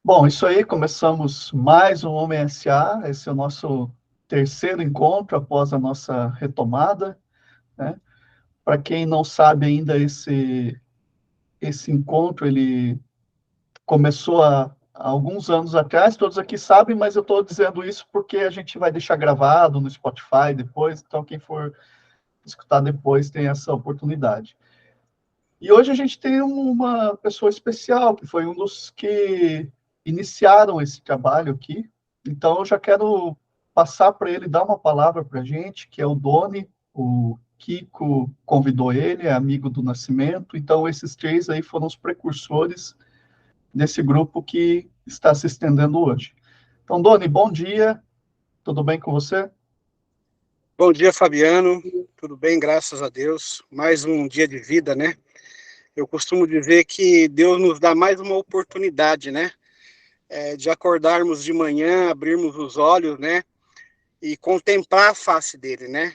Bom, isso aí, começamos mais um Homem SA, esse é o nosso terceiro encontro após a nossa retomada, né? Para quem não sabe ainda, esse encontro, ele começou há alguns anos atrás, todos aqui sabem, mas eu estou dizendo isso porque a gente vai deixar gravado no Spotify depois, então quem for escutar depois tem essa oportunidade. E hoje a gente tem uma pessoa especial, que foi um dos que iniciaram esse trabalho aqui. Então, eu já quero passar para ele dar uma palavra para a gente, que é o Doni. O Kiko convidou ele, é amigo do Nascimento. Então, esses três aí foram os precursores desse grupo que está se estendendo hoje. Então, Doni, bom dia. Tudo bem com você? Bom dia, Fabiano. Tudo bem, graças a Deus. Mais um dia de vida, né? Eu costumo dizer que Deus nos dá mais uma oportunidade, né? De acordarmos de manhã, abrirmos os olhos, né? E contemplar a face dele, né?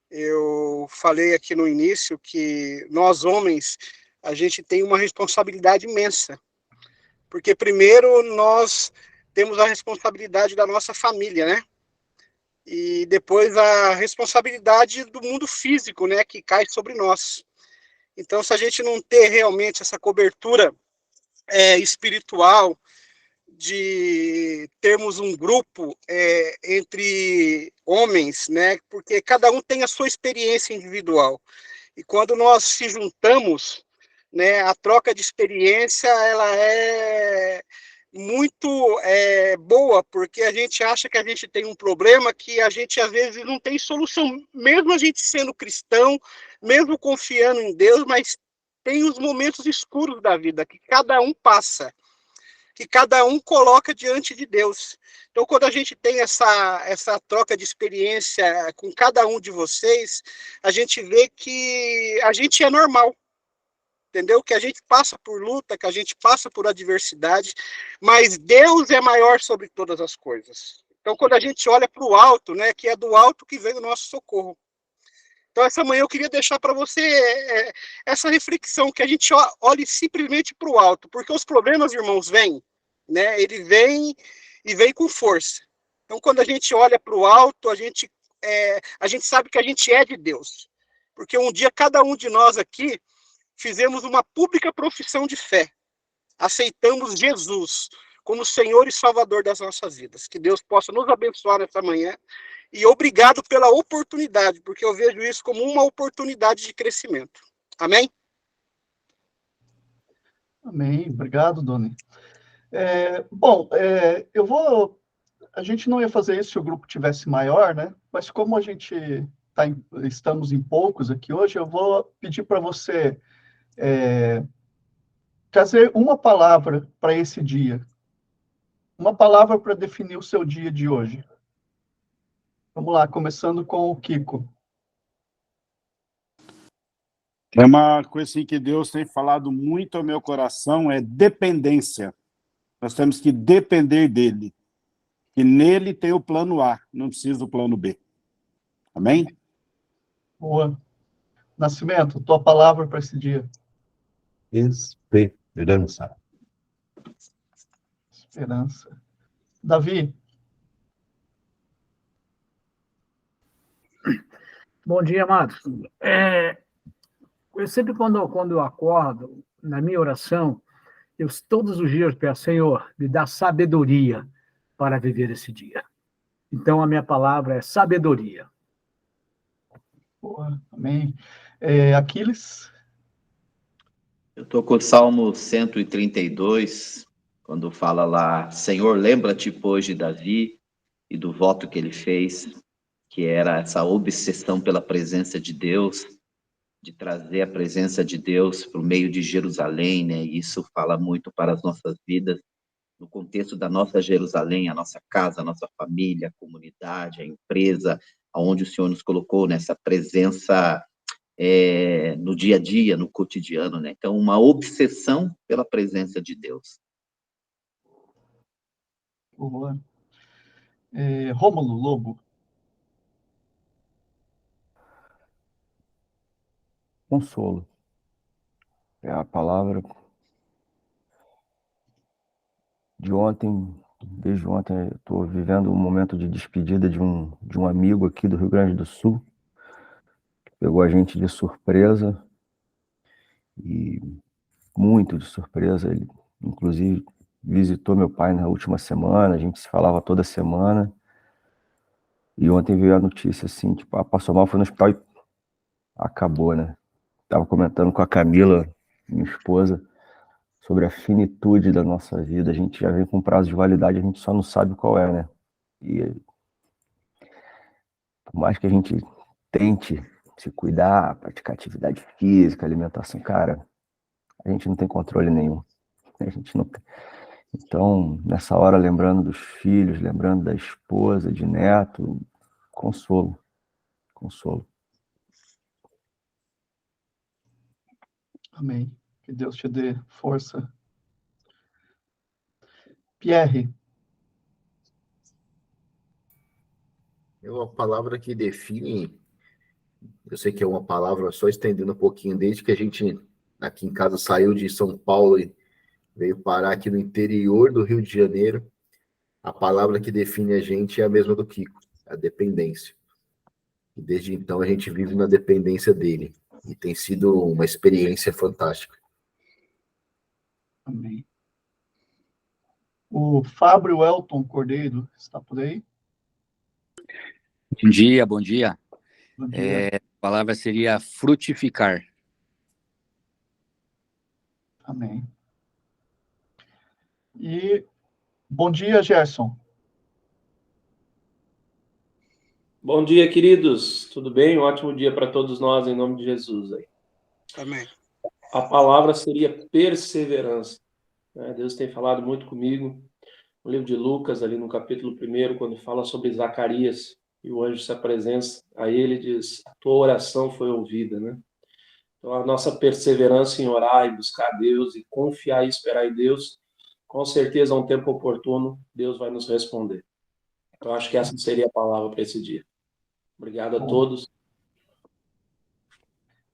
Eu falei aqui no início que nós, homens, a gente tem uma responsabilidade imensa. Porque, primeiro, nós temos a responsabilidade da nossa família, né? E depois a responsabilidade do mundo físico, né, que cai sobre nós. Então, se a gente não ter realmente essa cobertura espiritual de termos um grupo entre homens, né, porque cada um tem a sua experiência individual. E quando nós se juntamos, né, a troca de experiência ela é muito boa, porque a gente acha que a gente tem um problema que a gente às vezes não tem solução, mesmo a gente sendo cristão, mesmo confiando em Deus, mas tem os momentos escuros da vida que cada um passa, que cada um coloca diante de Deus. Então, quando a gente tem essa troca de experiência com cada um de vocês, a gente vê que a gente é normal, entendeu? Que a gente passa por luta, que a gente passa por adversidade, mas Deus é maior sobre todas as coisas. Então, quando a gente olha para o alto, né, que é do alto que vem o nosso socorro. Então, essa manhã eu queria deixar para você essa reflexão, que a gente olhe simplesmente para o alto, porque os problemas, irmãos, vêm, né? Ele vem e vem com força. Então, quando a gente olha para o alto, a gente sabe que a gente é de Deus. Porque um dia cada um de nós aqui fizemos uma pública profissão de fé. Aceitamos Jesus como Senhor e Salvador das nossas vidas. Que Deus possa nos abençoar nessa manhã. E obrigado pela oportunidade, porque eu vejo isso como uma oportunidade de crescimento. Amém? Amém. Obrigado, Doni. Bom, eu vou. A gente não ia fazer isso se o grupo tivesse maior, né? Mas como a gente estamos em poucos aqui hoje, eu vou pedir para você trazer uma palavra para esse dia. Uma palavra para definir o seu dia de hoje. Vamos lá, começando com o Kiko. É uma coisa assim que Deus tem falado muito ao meu coração, é dependência. Nós temos que depender dele. E nele tem o plano A, não precisa do plano B. Amém? Boa. Nascimento, tua palavra para esse dia. Esperança. Esperança. Davi. Bom dia, amados. Eu sempre, quando eu acordo, na minha oração, eu todos os dias peço, Senhor, me dá sabedoria para viver esse dia. Então, a minha palavra é sabedoria. Boa. Amém. Aquiles. Eu estou com o Salmo 132, quando fala lá, Senhor, lembra-te, pois, de Davi e do voto que ele fez, que era essa obsessão pela presença de Deus, de trazer a presença de Deus para o meio de Jerusalém, né? E isso fala muito para as nossas vidas, no contexto da nossa Jerusalém, a nossa casa, a nossa família, a comunidade, a empresa, aonde o Senhor nos colocou nessa presença no dia a dia, no cotidiano, né? Então, uma obsessão pela presença de Deus. Boa. Rômulo Lobo. de ontem, desde ontem, eu estou vivendo um momento de despedida de um amigo aqui do Rio Grande do Sul, que pegou a gente de surpresa, e muito de surpresa. Ele, inclusive, visitou meu pai na última semana, a gente se falava toda semana, e ontem veio a notícia, assim, tipo, passou mal, foi no hospital e acabou, né? Estava comentando com a Camila, minha esposa, sobre a finitude da nossa vida. A gente já vem com prazo de validade, a gente só não sabe qual é, né? E por mais que a gente tente se cuidar, praticar atividade física, alimentação, cara, a gente não tem controle nenhum. A gente não tem. Então, nessa hora, lembrando dos filhos, lembrando da esposa, de neto, consolo, consolo. Amém. Que Deus te dê força. Pierre. É uma palavra que define, eu sei que é uma palavra, só estendendo um pouquinho, desde que a gente aqui em casa saiu de São Paulo e veio parar aqui no interior do Rio de Janeiro, a palavra que define a gente é a mesma do Kiko, a dependência. E desde então a gente vive na dependência dele. E tem sido uma experiência fantástica. Amém. O Fábio Elton Cordeiro está por aí? Bom dia, bom dia. Bom dia. A palavra seria frutificar. Amém. E bom dia, Gerson. Bom dia, queridos. Tudo bem? Um ótimo dia para todos nós, em nome de Jesus. Aí. Amém. A palavra seria perseverança. Deus tem falado muito comigo. No livro de Lucas, ali no capítulo 1, quando fala sobre Zacarias, e o anjo se apresenta a ele e diz, a tua oração foi ouvida, né? Então, a nossa perseverança em orar e buscar a Deus e confiar e esperar em Deus, com certeza, a um tempo oportuno, Deus vai nos responder. Então, acho que essa seria a palavra para esse dia. Obrigado a todos.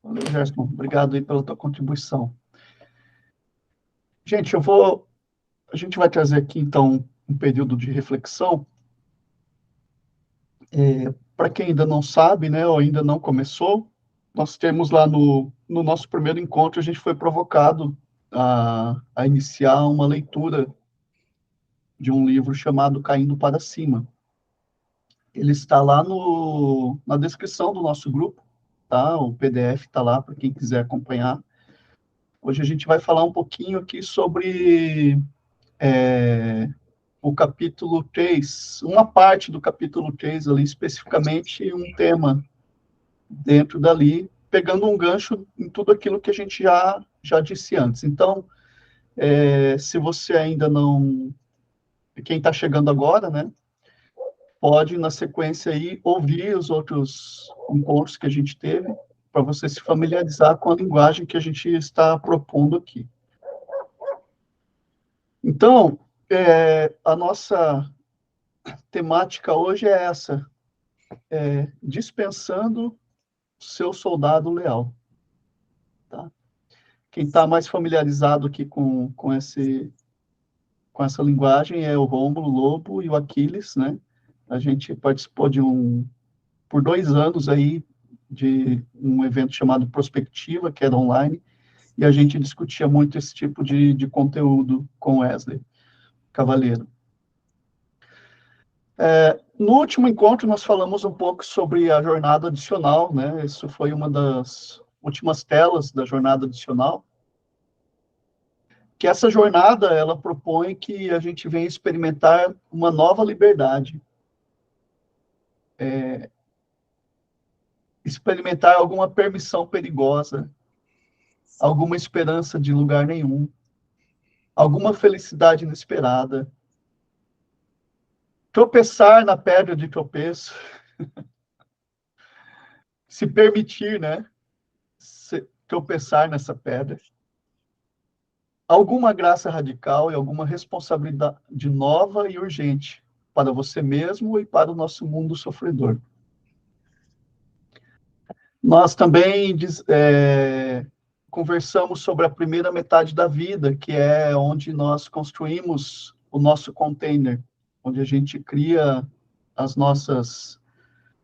Valeu, Gerson. Obrigado aí pela tua contribuição. Gente, a gente vai trazer aqui, então, um período de reflexão. Para quem ainda não sabe, né, ou ainda não começou, nós temos lá no nosso primeiro encontro, a gente foi provocado a iniciar uma leitura de um livro chamado Caindo para Cima. Ele está lá na descrição do nosso grupo, tá? O PDF está lá para quem quiser acompanhar. Hoje a gente vai falar um pouquinho aqui sobre o capítulo 3, uma parte do capítulo 3 ali, especificamente um tema dentro dali, pegando um gancho em tudo aquilo que a gente já disse antes. Então, se você ainda não... Quem está chegando agora, né? Pode, na sequência aí, ouvir os outros encontros que a gente teve, para você se familiarizar com a linguagem que a gente está propondo aqui. Então, a nossa temática hoje é essa, dispensando o seu soldado leal. Tá? Quem está mais familiarizado aqui com essa linguagem é o Rômulo Lobo e o Aquiles, né? A gente participou por 2 anos aí, de um evento chamado Prospectiva, que era online, e a gente discutia muito esse tipo de conteúdo com Wesley Cavaleiro. No último encontro, nós falamos um pouco sobre a jornada adicional, né? Isso foi uma das últimas telas da jornada adicional. Que essa jornada, ela propõe que a gente venha experimentar uma nova liberdade. Experimentar alguma permissão perigosa, alguma esperança de lugar nenhum, alguma felicidade inesperada, tropeçar na pedra de tropeço, se permitir, né, tropeçar nessa pedra, alguma graça radical e alguma responsabilidade nova e urgente para você mesmo e para o nosso mundo sofredor. Nós também conversamos sobre a primeira metade da vida, que é onde nós construímos o nosso container, onde a gente cria as nossas...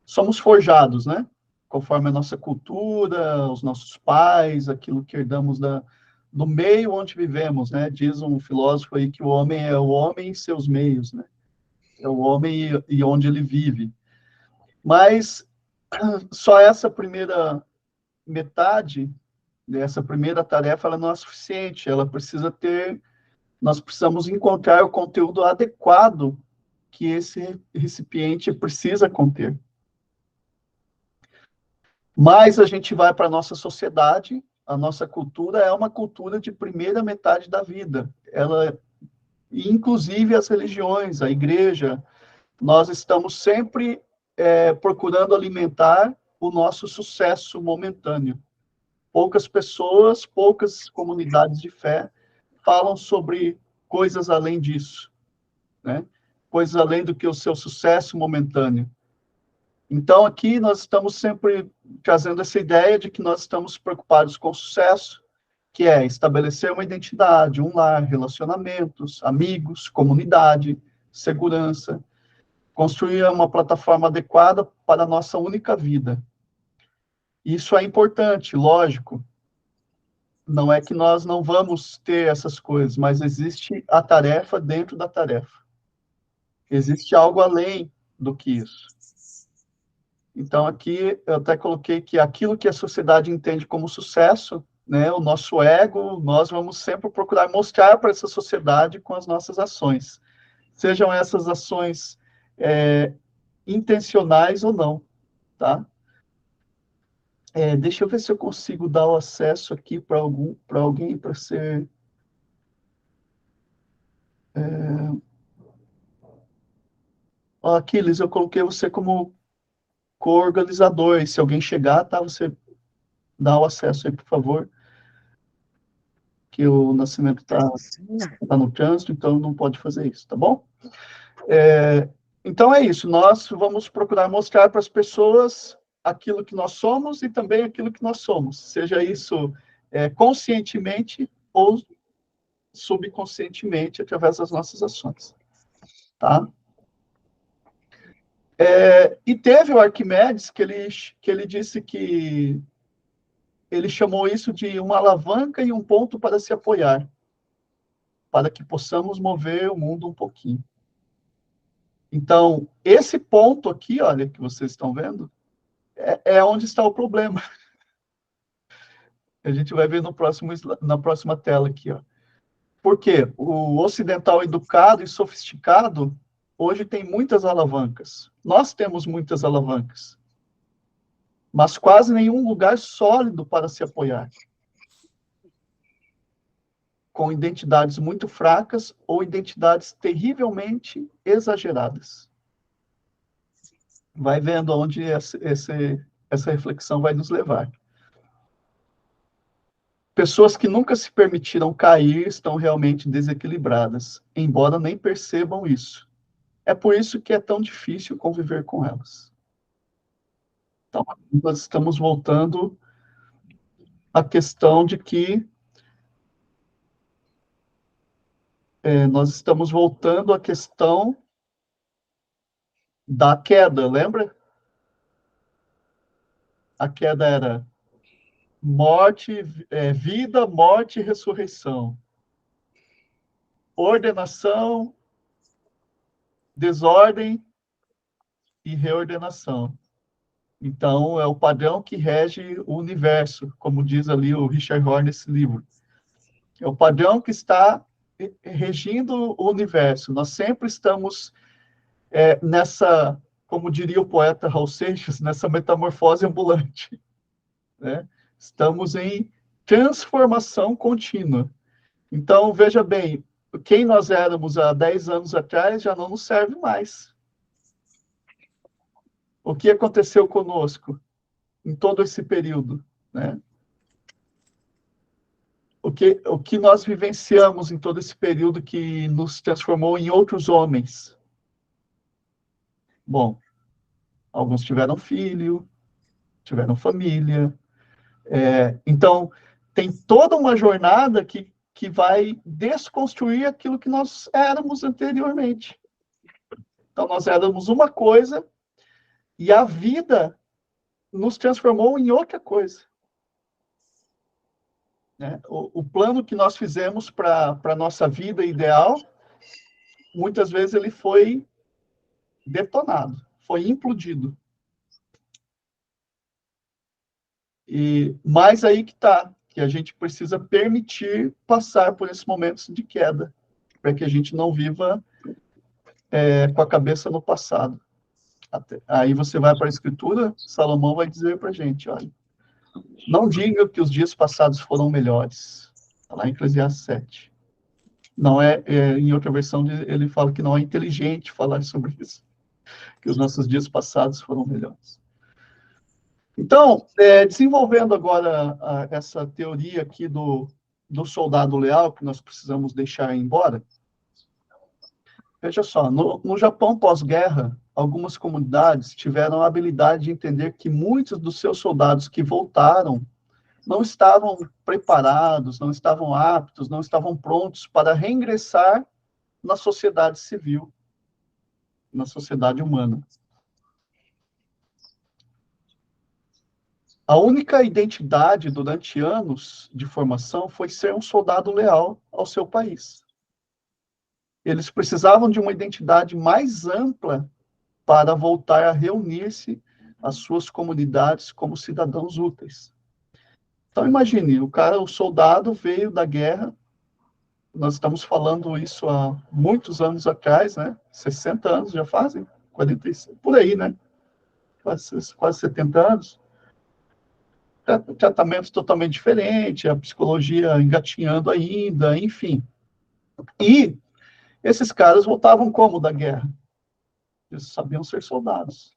Somos forjados, né? Conforme a nossa cultura, os nossos pais, aquilo que herdamos do meio onde vivemos, né? Diz um filósofo aí que o homem é o homem e seus meios, né? É o homem e onde ele vive. Mas só essa primeira metade, essa primeira tarefa, ela não é suficiente. Nós precisamos encontrar o conteúdo adequado que esse recipiente precisa conter. Mas a gente vai para a nossa sociedade, a nossa cultura é uma cultura de primeira metade da vida. Inclusive as religiões, a igreja, nós estamos sempre procurando alimentar o nosso sucesso momentâneo. Poucas pessoas, poucas comunidades de fé falam sobre coisas além disso, né? Coisas além do que o seu sucesso momentâneo. Então, aqui nós estamos sempre trazendo essa ideia de que nós estamos preocupados com o sucesso, que é estabelecer uma identidade, um lar, relacionamentos, amigos, comunidade, segurança, construir uma plataforma adequada para a nossa única vida. Isso é importante, lógico. Não é que nós não vamos ter essas coisas, mas existe a tarefa dentro da tarefa. Existe algo além do que isso. Então, aqui, eu até coloquei que aquilo que a sociedade entende como sucesso, né, o nosso ego, nós vamos sempre procurar mostrar para essa sociedade com as nossas ações. Sejam essas ações intencionais ou não, tá? Deixa eu ver se eu consigo dar o acesso aqui para alguém para ser... Aquiles, eu coloquei você como co-organizador, e se alguém chegar, tá, você dá o acesso aí, por favor, que o Nascimento tá no trânsito, então não pode fazer isso, tá bom? Então é isso, nós vamos procurar mostrar para as pessoas aquilo que nós somos e também aquilo que nós somos, seja isso conscientemente ou subconscientemente, através das nossas ações, tá? E teve o Arquimedes, que ele disse que ele chamou isso de uma alavanca e um ponto para se apoiar, para que possamos mover o mundo um pouquinho. Então, esse ponto aqui, olha, que vocês estão vendo, é onde está o problema. A gente vai ver na próxima tela aqui, ó. Porque o ocidental educado e sofisticado hoje tem muitas alavancas. Nós temos muitas alavancas. Mas quase nenhum lugar sólido para se apoiar. Com identidades muito fracas ou identidades terrivelmente exageradas. Vai vendo aonde essa reflexão vai nos levar. Pessoas que nunca se permitiram cair estão realmente desequilibradas, embora nem percebam isso. É por isso que é tão difícil conviver com elas. Então, nós estamos voltando à questão de que nós estamos voltando à questão da queda, lembra? A queda era morte, vida, morte e ressurreição. Ordenação, desordem e reordenação. Então, é o padrão que rege o universo, como diz ali o Richard Rohr nesse livro. É o padrão que está regindo o universo. Nós sempre estamos nessa, como diria o poeta Raul Seixas, nessa metamorfose ambulante, né? Estamos em transformação contínua. Então, veja bem, quem nós éramos há 10 anos atrás já não nos serve mais. O que aconteceu conosco em todo esse período, né? O que nós vivenciamos em todo esse período que nos transformou em outros homens? Bom, alguns tiveram filho, tiveram família. Então, tem toda uma jornada que que vai desconstruir aquilo que nós éramos anteriormente. Então, nós éramos uma coisa e a vida nos transformou em outra coisa. Né? O plano que nós fizemos para a nossa vida ideal, muitas vezes ele foi detonado, foi implodido. Mas aí que está, que a gente precisa permitir passar por esses momentos de queda, para que a gente não viva com a cabeça no passado. Aí você vai para a Escritura, Salomão vai dizer para a gente, olha, não diga que os dias passados foram melhores. Está lá em Eclesiastes 7. Não em outra versão, ele fala que não é inteligente falar sobre isso, que os nossos dias passados foram melhores. Então, desenvolvendo agora essa teoria aqui do soldado leal, que nós precisamos deixar embora, veja só, no Japão pós-guerra, algumas comunidades tiveram a habilidade de entender que muitos dos seus soldados que voltaram não estavam preparados, não estavam aptos, não estavam prontos para reingressar na sociedade civil, na sociedade humana. A única identidade durante anos de formação foi ser um soldado leal ao seu país. Eles precisavam de uma identidade mais ampla para voltar a reunir-se às suas comunidades como cidadãos úteis. Então, imagine, o soldado veio da guerra, nós estamos falando isso há muitos anos atrás, né? 60 anos já fazem, 45, por aí, né? Quase 70 anos. Tratamento totalmente diferente, a psicologia engatinhando ainda, enfim. E esses caras voltavam como da guerra? Eles sabiam ser soldados.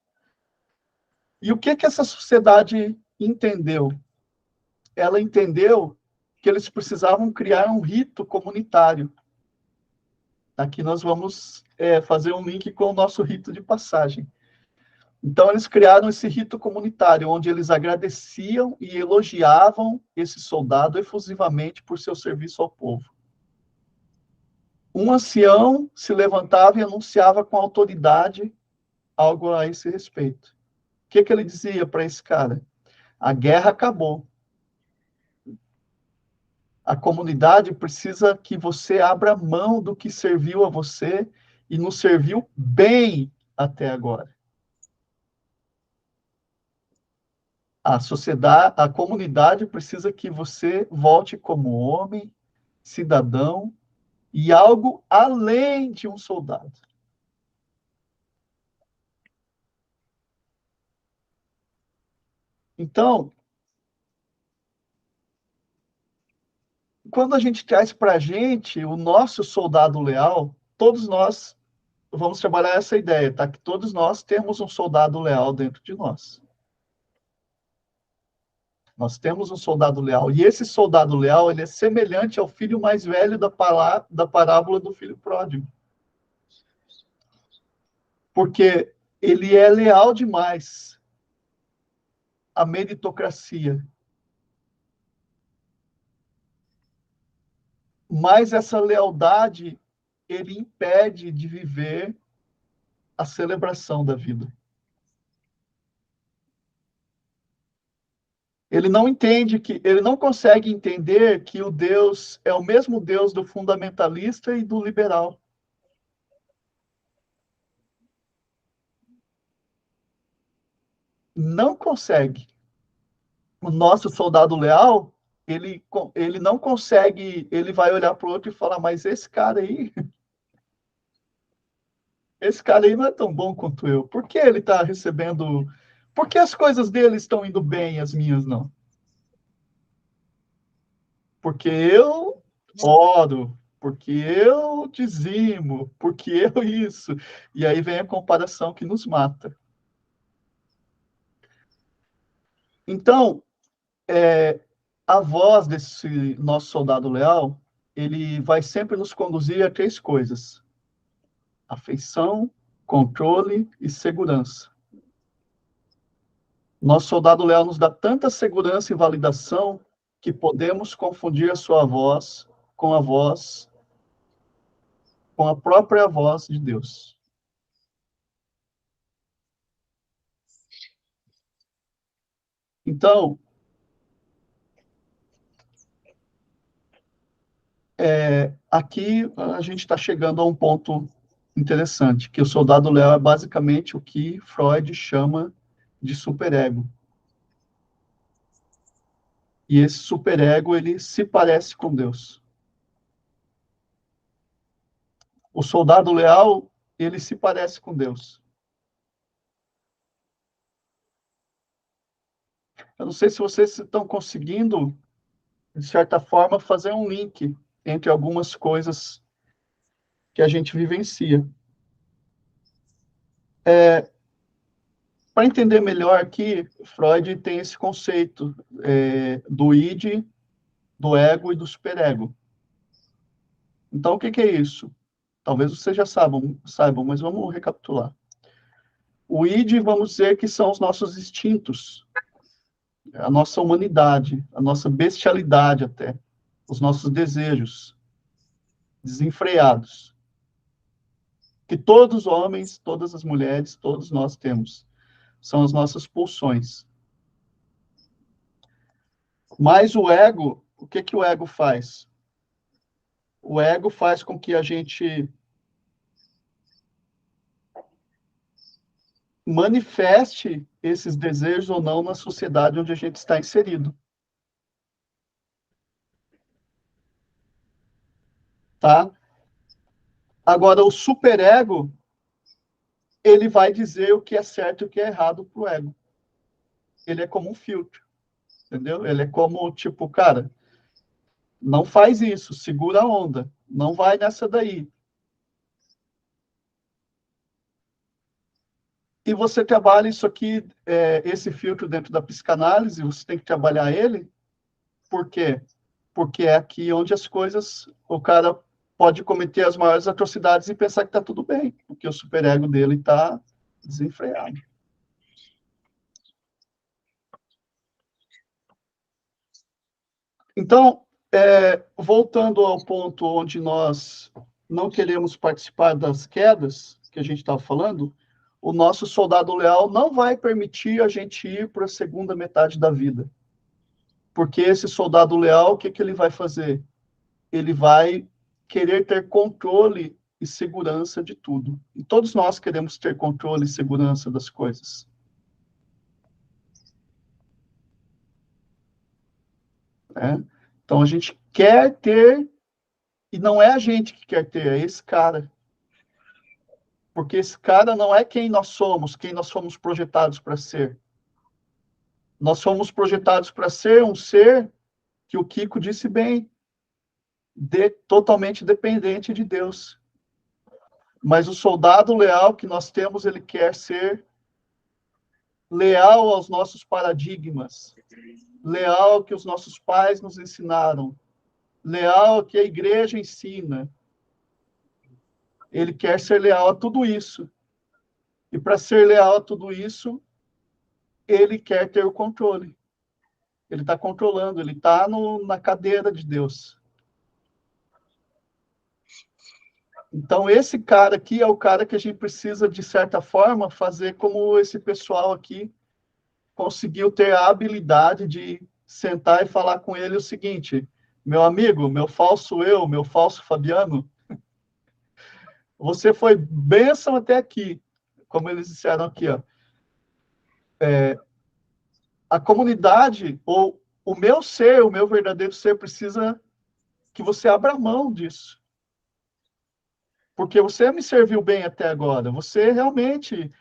E o que essa sociedade entendeu? Ela entendeu que eles precisavam criar um rito comunitário. Aqui nós vamos fazer um link com o nosso rito de passagem. Então, eles criaram esse rito comunitário, onde eles agradeciam e elogiavam esse soldado efusivamente por seu serviço ao povo. Um ancião se levantava e anunciava com autoridade algo a esse respeito. O que ele dizia para esse cara? A guerra acabou. A comunidade precisa que você abra mão do que serviu a você e nos serviu bem até agora. A comunidade precisa que você volte como homem, cidadão e algo além de um soldado. Então, quando a gente traz para a gente o nosso soldado leal, todos nós vamos trabalhar essa ideia, tá? Que todos nós temos um soldado leal dentro de nós. Nós temos um soldado leal. E esse soldado leal, ele é semelhante ao filho mais velho da parábola do filho pródigo. Porque ele é leal demais à meritocracia. Mas essa lealdade, ele impede de viver a celebração da vida. Ele não consegue entender que o Deus é o mesmo Deus do fundamentalista e do liberal. Não consegue. O nosso soldado leal, ele não consegue, ele vai olhar para o outro e falar, mas esse cara aí não é tão bom quanto eu. Por que ele está recebendo... Por que as coisas dele estão indo bem e as minhas não? Porque eu oro, porque eu dizimo, porque eu isso. E aí vem a comparação que nos mata. Então, a voz desse nosso soldado leal, ele vai sempre nos conduzir a 3 coisas: afeição, controle e segurança. Nosso soldado leal nos dá tanta segurança e validação que podemos confundir a sua voz com a voz, com a própria voz de Deus. Então, aqui a gente está chegando a um ponto interessante, que o soldado leal é basicamente o que Freud chama de superego. E esse superego, ele se parece com Deus. O soldado leal, ele se parece com Deus. Eu não sei se vocês estão conseguindo, de certa forma, fazer um link entre algumas coisas que a gente vivencia. Para entender melhor aqui, Freud tem esse conceito do id, do ego e do superego. Então, o que é isso? Talvez vocês já saibam, mas vamos recapitular. O id, vamos dizer que são os nossos instintos, a nossa humanidade, a nossa bestialidade até, os nossos desejos desenfreados, que todos os homens, todas as mulheres, todos nós temos. São as nossas pulsões. Mas o ego, o que o ego faz? O ego faz com que a gente manifeste esses desejos ou não na sociedade onde a gente está inserido. Tá? Agora, o superego, ele vai dizer o que é certo e o que é errado para o ego. Ele é como um filtro, entendeu? Ele é como, tipo, cara, não faz isso, segura a onda, não vai nessa daí. E você trabalha isso aqui, esse filtro dentro da psicanálise, você tem que trabalhar ele. Por quê? Porque é aqui onde as coisas, o cara pode cometer as maiores atrocidades e pensar que está tudo bem, porque o superego dele está desenfreado. Então, voltando ao ponto onde nós não queremos participar das quedas, que a gente estava falando, o nosso soldado leal não vai permitir a gente ir para a segunda metade da vida. Porque esse soldado leal, o que ele vai fazer? Ele vai querer ter controle e segurança de tudo. E todos nós queremos ter controle e segurança das coisas. Então, a gente quer ter, e não é a gente que quer ter, é esse cara. Porque esse cara não é quem nós somos projetados para ser. Nós fomos projetados para ser um ser que o Kiko disse bem, totalmente dependente de Deus. Mas o soldado leal que nós temos, ele quer ser leal aos nossos paradigmas, leal ao que os nossos pais nos ensinaram, leal ao que a igreja ensina. Ele quer ser leal a tudo isso. E para ser leal a tudo isso, ele quer ter o controle. Ele está controlando, ele está na cadeira de Deus. Então, esse cara aqui é o cara que a gente precisa, de certa forma, fazer como esse pessoal aqui conseguiu ter a habilidade de sentar e falar com ele o seguinte: meu amigo, meu falso eu, meu falso Fabiano, você foi bênção até aqui, como eles disseram aqui, ó. A comunidade, ou o meu ser, o meu verdadeiro ser, precisa que você abra mão disso. Porque você me serviu bem até agora. Você realmente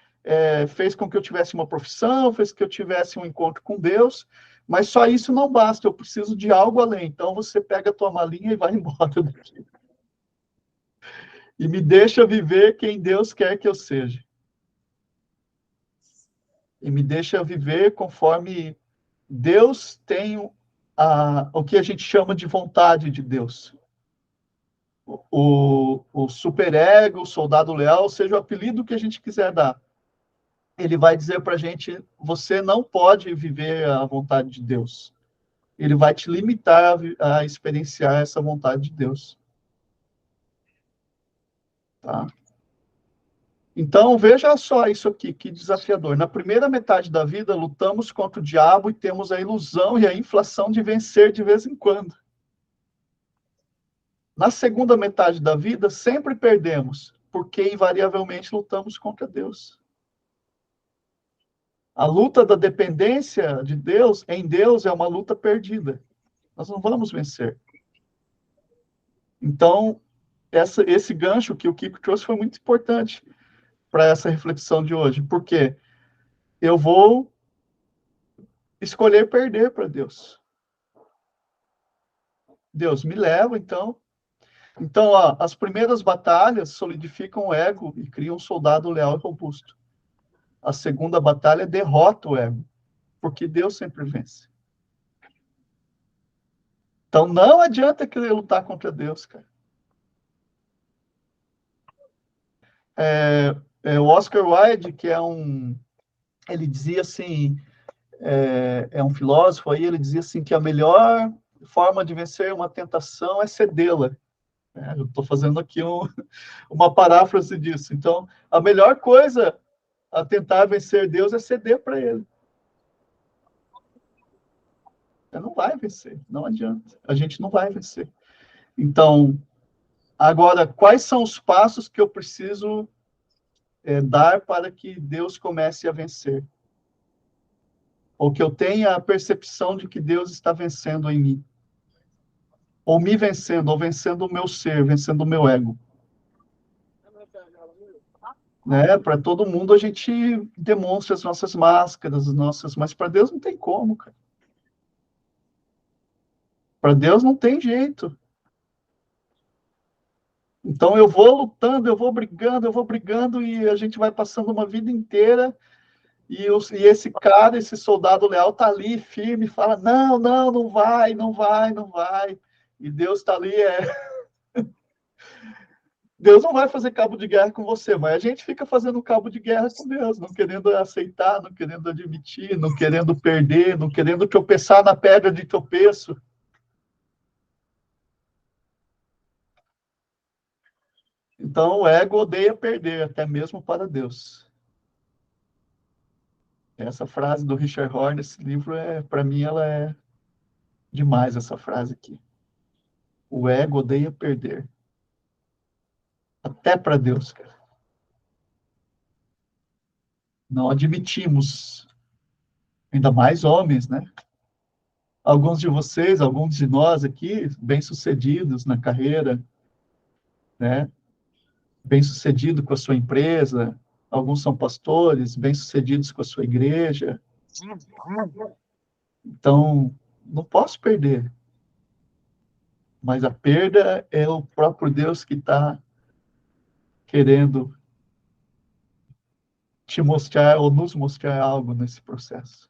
fez com que eu tivesse uma profissão, fez com que eu tivesse um encontro com Deus, mas só isso não basta, eu preciso de algo além. Então você pega a tua malinha e vai embora daqui. E me deixa viver quem Deus quer que eu seja. E me deixa viver conforme Deus tem o que a gente chama de vontade de Deus. O superego, o soldado leal, seja o apelido que a gente quiser dar. Ele vai dizer para a gente, você não pode viver a vontade de Deus. ele vai te limitar a experienciar essa vontade de Deus. Tá? Então, veja só isso aqui, que desafiador. Na primeira metade da vida, lutamos contra o diabo e temos a ilusão e a inflação de vencer de vez em quando. Na segunda metade da vida, sempre perdemos, porque invariavelmente lutamos contra Deus. A luta da dependência de Deus, em Deus, é uma luta perdida. Nós não vamos vencer. Então, esse gancho que o Kiko trouxe foi muito importante para essa reflexão de hoje, porque eu vou escolher perder para Deus. Deus me leva, então. Então, ó, as primeiras batalhas solidificam o ego e criam um soldado leal e robusto. A segunda batalha derrota o ego, porque Deus sempre vence. Então, não adianta querer lutar contra Deus, cara. O Oscar Wilde, que ele dizia assim, é um filósofo aí, ele dizia assim que a melhor forma de vencer uma tentação é cedê-la. Eu estou fazendo aqui uma paráfrase disso. Então, a melhor coisa a tentar vencer Deus é ceder para Ele. Você não vai vencer, não adianta. A gente não vai vencer. Então, agora, quais são os passos que eu preciso dar para que Deus comece a vencer? Ou que eu tenha a percepção de que Deus está vencendo em mim. Ou me vencendo, ou vencendo o meu ser, vencendo o meu ego. Né? Para todo mundo a gente demonstra as nossas máscaras, mas para Deus não tem como, cara. Para Deus não tem jeito. Então eu vou lutando, eu vou brigando, e a gente vai passando uma vida inteira, e esse cara, esse soldado leal tá ali firme, fala, não vai. E Deus está ali, Deus não vai fazer cabo de guerra com você, mas a gente fica fazendo cabo de guerra com Deus, não querendo aceitar, não querendo admitir, não querendo perder, não querendo tropeçar na pedra de tropeço. Então, o ego odeia perder, até mesmo para Deus. Essa frase do Richard Rohr nesse livro, para mim, ela é demais, essa frase aqui. O ego odeia perder. Até para Deus, cara. Não admitimos, ainda mais homens, né? Alguns de vocês, alguns de nós aqui, bem-sucedidos na carreira, né? Bem-sucedido com a sua empresa, alguns são pastores, bem-sucedidos com a sua igreja. Então, não posso perder. Mas a perda é o próprio Deus que está querendo te mostrar ou nos mostrar algo nesse processo.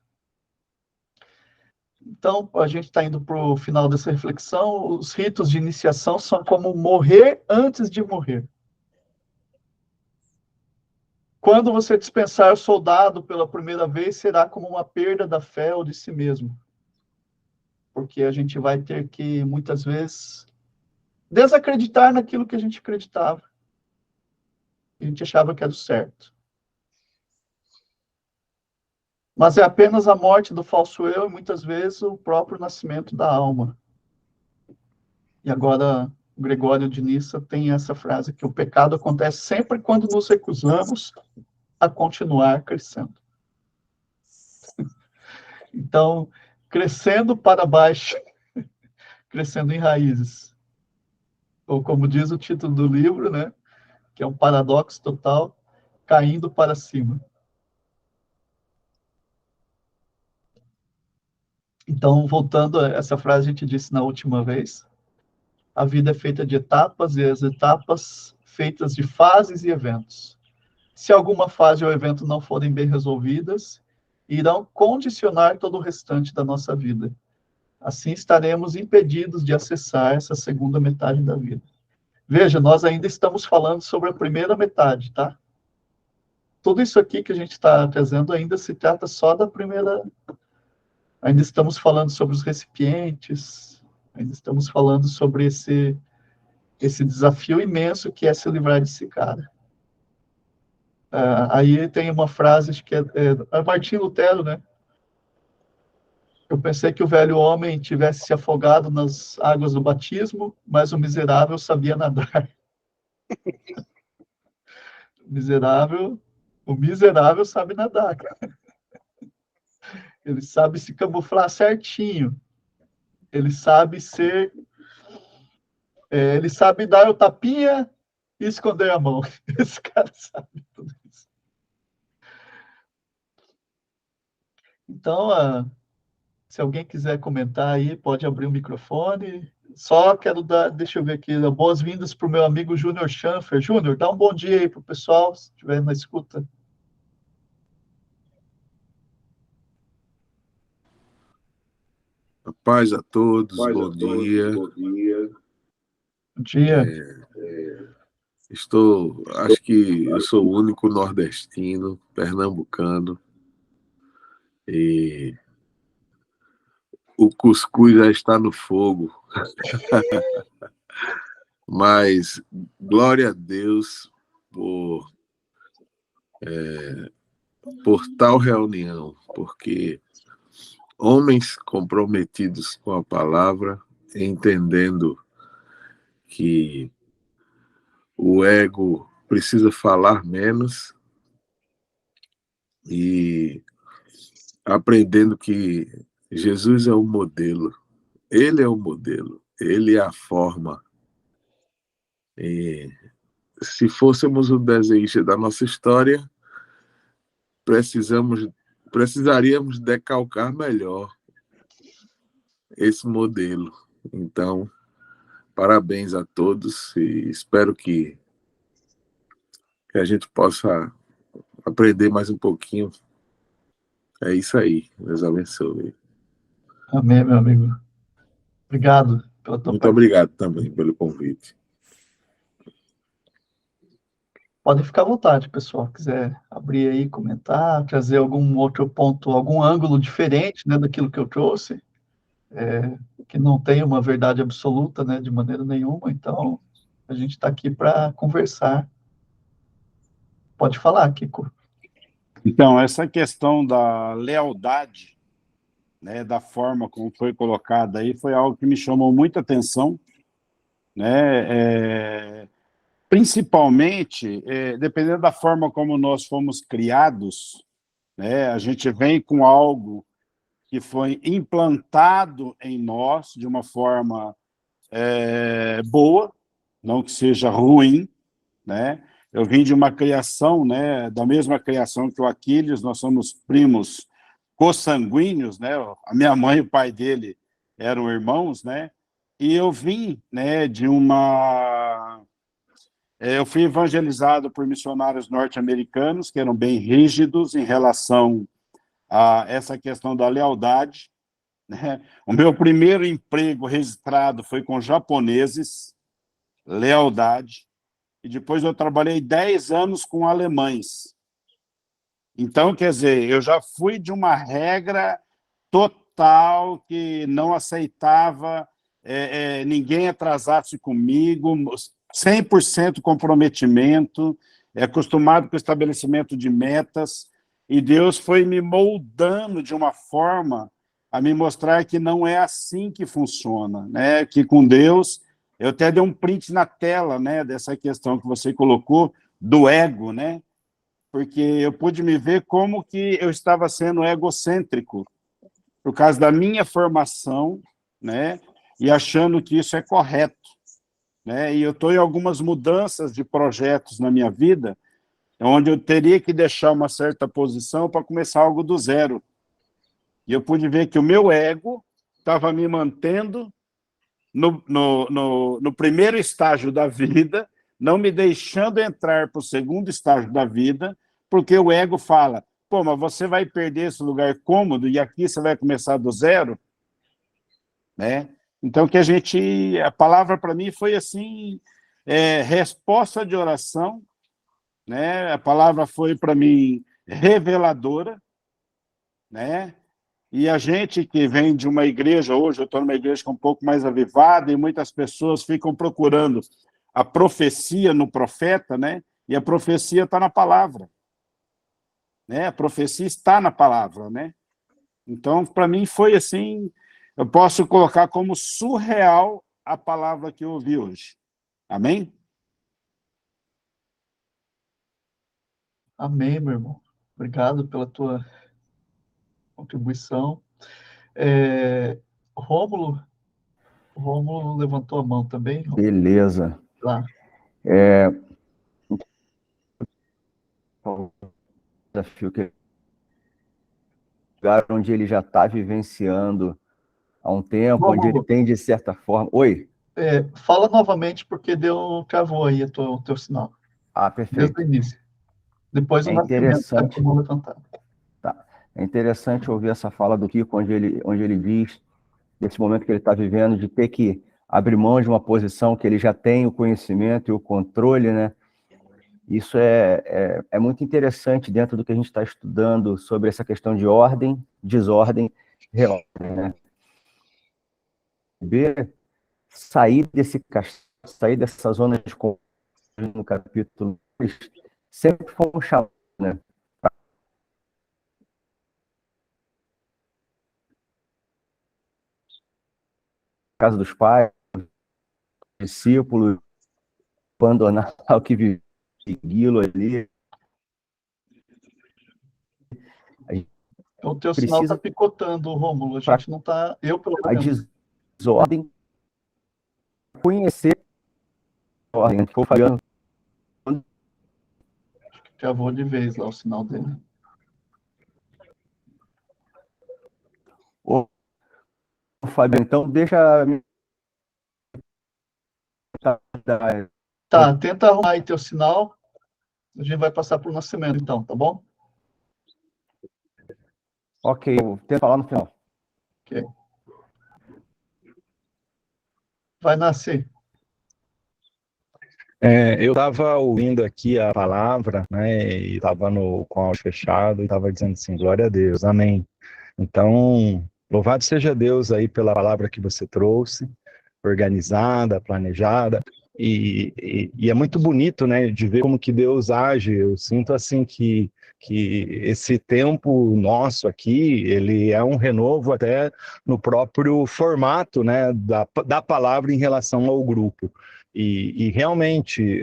Então, a gente está indo para o final dessa reflexão. Os ritos de iniciação são como morrer antes de morrer. Quando você dispensar o soldado pela primeira vez, será como uma perda da fé ou de si mesmo. Porque a gente vai ter que, muitas vezes, desacreditar naquilo que a gente acreditava. A gente achava que era o certo. Mas é apenas a morte do falso eu e, muitas vezes, o próprio nascimento da alma. E agora, o Gregório de Nissa tem essa frase, que o pecado acontece sempre quando nos recusamos a continuar crescendo. Então, crescendo para baixo, crescendo em raízes. Ou como diz o título do livro, né, que é um paradoxo total, caindo para cima. Então, voltando a essa frase que a gente disse na última vez, a vida é feita de etapas, e as etapas feitas de fases e eventos. Se alguma fase ou evento não forem bem resolvidas, irão condicionar todo o restante da nossa vida. Assim estaremos impedidos de acessar essa segunda metade da vida. Veja, nós ainda estamos falando sobre a primeira metade, tá? Tudo isso aqui que a gente está trazendo ainda se trata só da primeira Ainda estamos falando sobre os recipientes, ainda estamos falando sobre esse desafio imenso que é se livrar desse cara. Aí tem uma frase, acho que é Martinho Lutero, né? Eu pensei que o velho homem tivesse se afogado nas águas do batismo, mas o miserável sabia nadar. O miserável sabe nadar, cara. Ele sabe se camuflar certinho. Ele sabe ser... ele sabe dar o tapinha e esconder a mão. Esse cara sabe tudo isso. Então, se alguém quiser comentar aí, pode abrir o microfone. Só quero deixa eu ver aqui, boas-vindas para o meu amigo Júnior Schanfer. Júnior, dá um bom dia aí para o pessoal, se estiver na escuta. Paz a todos, bom dia. Bom dia. Acho que eu sou o único nordestino, pernambucano, e o cuscuz já está no fogo. Mas glória a Deus por tal reunião, porque homens comprometidos com a palavra, entendendo que o ego precisa falar menos e aprendendo que Jesus é o modelo, ele é o modelo, ele é a forma. E se fôssemos o desenhista da nossa história, precisaríamos decalcar melhor esse modelo. Então, parabéns a todos e espero que a gente possa aprender mais um pouquinho. É isso aí. Deus abençoe. Amém, meu amigo. Obrigado pela tua Muito obrigado também pelo convite. Podem ficar à vontade, pessoal. Quiser abrir aí, comentar, trazer algum outro ponto, algum ângulo diferente, né, daquilo que eu trouxe, que não tem uma verdade absoluta, né, de maneira nenhuma. Então, a gente está aqui para conversar. Pode falar, Kiko. Então, essa questão da lealdade, né, da forma como foi colocada aí, foi algo que me chamou muita atenção, né, principalmente, dependendo da forma como nós fomos criados, né, a gente vem com algo que foi implantado em nós de uma forma boa, não que seja ruim, né? Eu vim de uma criação, né, da mesma criação que o Aquiles, nós somos primos consanguíneos, né? A minha mãe e o pai dele eram irmãos, né? E eu vim, né, eu fui evangelizado por missionários norte-americanos que eram bem rígidos em relação a essa questão da lealdade, né? O meu primeiro emprego registrado foi com japoneses, lealdade, e depois eu trabalhei 10 anos com alemães. Então, quer dizer, eu já fui de uma regra total que não aceitava ninguém atrasasse comigo, 100% comprometimento, acostumado com o estabelecimento de metas, e Deus foi me moldando de uma forma a me mostrar que não é assim que funciona, né? Que com Deus, eu até dei um print na tela, né, dessa questão que você colocou, do ego, né? Porque eu pude me ver como que eu estava sendo egocêntrico, por causa da minha formação, né? E achando que isso é correto, né? E eu estou em algumas mudanças de projetos na minha vida, onde eu teria que deixar uma certa posição para começar algo do zero. E eu pude ver que o meu ego estava me mantendo no primeiro estágio da vida, não me deixando entrar para o segundo estágio da vida, porque o ego fala, pô, mas você vai perder esse lugar cômodo e aqui você vai começar do zero, né? Então, a palavra para mim foi assim, resposta de oração, né? A palavra foi para mim reveladora, né? E a gente que vem de uma igreja, hoje eu estou numa igreja que é um pouco mais avivada, e muitas pessoas ficam procurando a profecia no profeta, né? E a profecia está na palavra, né? A profecia está na palavra, né? Então, para mim, foi assim, eu posso colocar como surreal a palavra que eu ouvi hoje. Amém? Amém, meu irmão. Obrigado pela tua contribuição. Rômulo levantou a mão também. Beleza. Lá. O desafio que lugar onde ele já está vivenciando há um tempo, onde ele tem, de certa forma... Oi? Fala novamente, porque travou aí o teu sinal. Perfeito. Desde o início. Depois o Nascimento está com a mão levantada. Tá. É interessante ouvir essa fala do Kiko, onde ele diz, desse momento que ele está vivendo, de ter que abrir mão de uma posição que ele já tem o conhecimento e o controle, né? Isso é muito interessante dentro do que a gente está estudando sobre essa questão de ordem, desordem, reordem, né? Sair dessa zona de conforto no capítulo 2, sempre foi um chamado, né? Casa dos pais, discípulos, abandonar o que vivia, segui-lo ali. O teu sinal está picotando, Rômulo. A gente não está... Eu, pelo menos... A desordem, conhecer a ordem. Estou falando. Acho que travou de vez lá o sinal dele. Ô, Fábio, então deixa... Tá, tenta arrumar aí teu sinal. A gente vai passar para o Nascimento, então, tá bom? Ok, eu tento falar no final. Ok. Vai nascer. Eu estava ouvindo aqui a palavra, né, e estava com o áudio fechado, e estava dizendo assim, glória a Deus, amém. Então, louvado seja Deus aí pela palavra que você trouxe, organizada, planejada, e é muito bonito, né, de ver como que Deus age. Eu sinto assim que esse tempo nosso aqui, ele é um renovo até no próprio formato, né, da palavra em relação ao grupo. E realmente,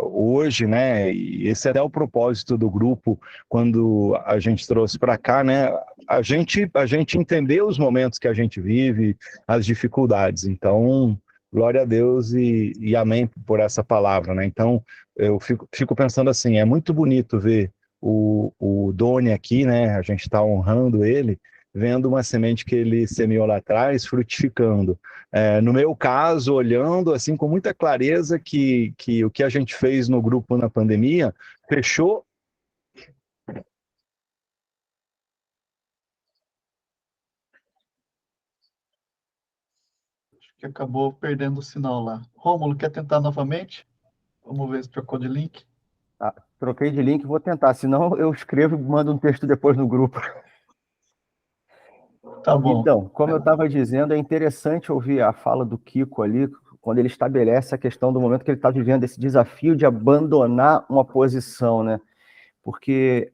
hoje, né, e esse é até o propósito do grupo, quando a gente trouxe para cá, né, a gente entender os momentos que a gente vive, as dificuldades. Então, glória a Deus e amém por essa palavra, né? Então, eu fico pensando assim, é muito bonito ver o Doni aqui, né? A gente está honrando ele, vendo uma semente que ele semeou lá atrás, frutificando. No meu caso, olhando assim com muita clareza que o que a gente fez no grupo na pandemia fechou. Acho que acabou perdendo o sinal lá. Rômulo, quer tentar novamente? Vamos ver se trocou de link. Troquei de link, vou tentar, senão eu escrevo e mando um texto depois no grupo. Tá bom. Então, como eu estava dizendo, é interessante ouvir a fala do Kiko ali, quando ele estabelece a questão do momento que ele está vivendo esse desafio de abandonar uma posição, né? Porque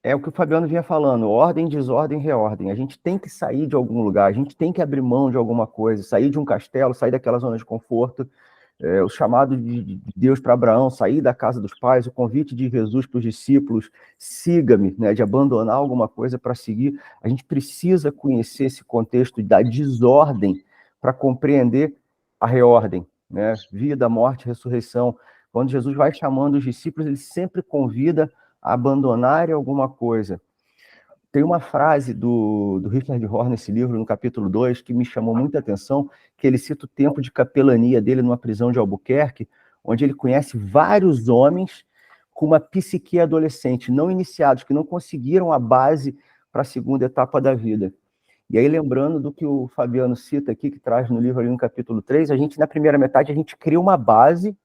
é o que o Fabiano vinha falando, ordem, desordem, reordem. A gente tem que sair de algum lugar, a gente tem que abrir mão de alguma coisa, sair de um castelo, sair daquela zona de conforto. O chamado de Deus para Abraão, sair da casa dos pais, o convite de Jesus para os discípulos, siga-me, né, de abandonar alguma coisa para seguir. A gente precisa conhecer esse contexto da desordem para compreender a reordem, né? Vida, morte, ressurreição. Quando Jesus vai chamando os discípulos, ele sempre convida a abandonarem alguma coisa. Tem uma frase do Richard Rohr nesse livro, no capítulo 2, que me chamou muita atenção, que ele cita o tempo de capelania dele numa prisão de Albuquerque, onde ele conhece vários homens com uma psique adolescente, não iniciados, que não conseguiram a base para a segunda etapa da vida. E aí, lembrando do que o Fabiano cita aqui, que traz no livro ali no capítulo 3, a gente, na primeira metade, a gente cria uma base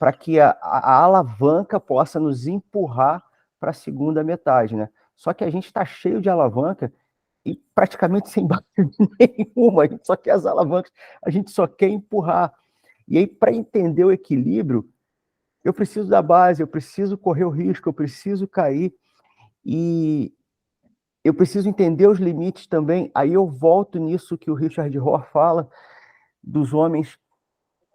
para que a alavanca possa nos empurrar para a segunda metade, né? Só que a gente está cheio de alavanca e praticamente sem base nenhuma, a gente só quer as alavancas, a gente só quer empurrar. E aí, para entender o equilíbrio, eu preciso da base, eu preciso correr o risco, eu preciso cair, e eu preciso entender os limites também. Aí eu volto nisso que o Richard Rohr fala, dos homens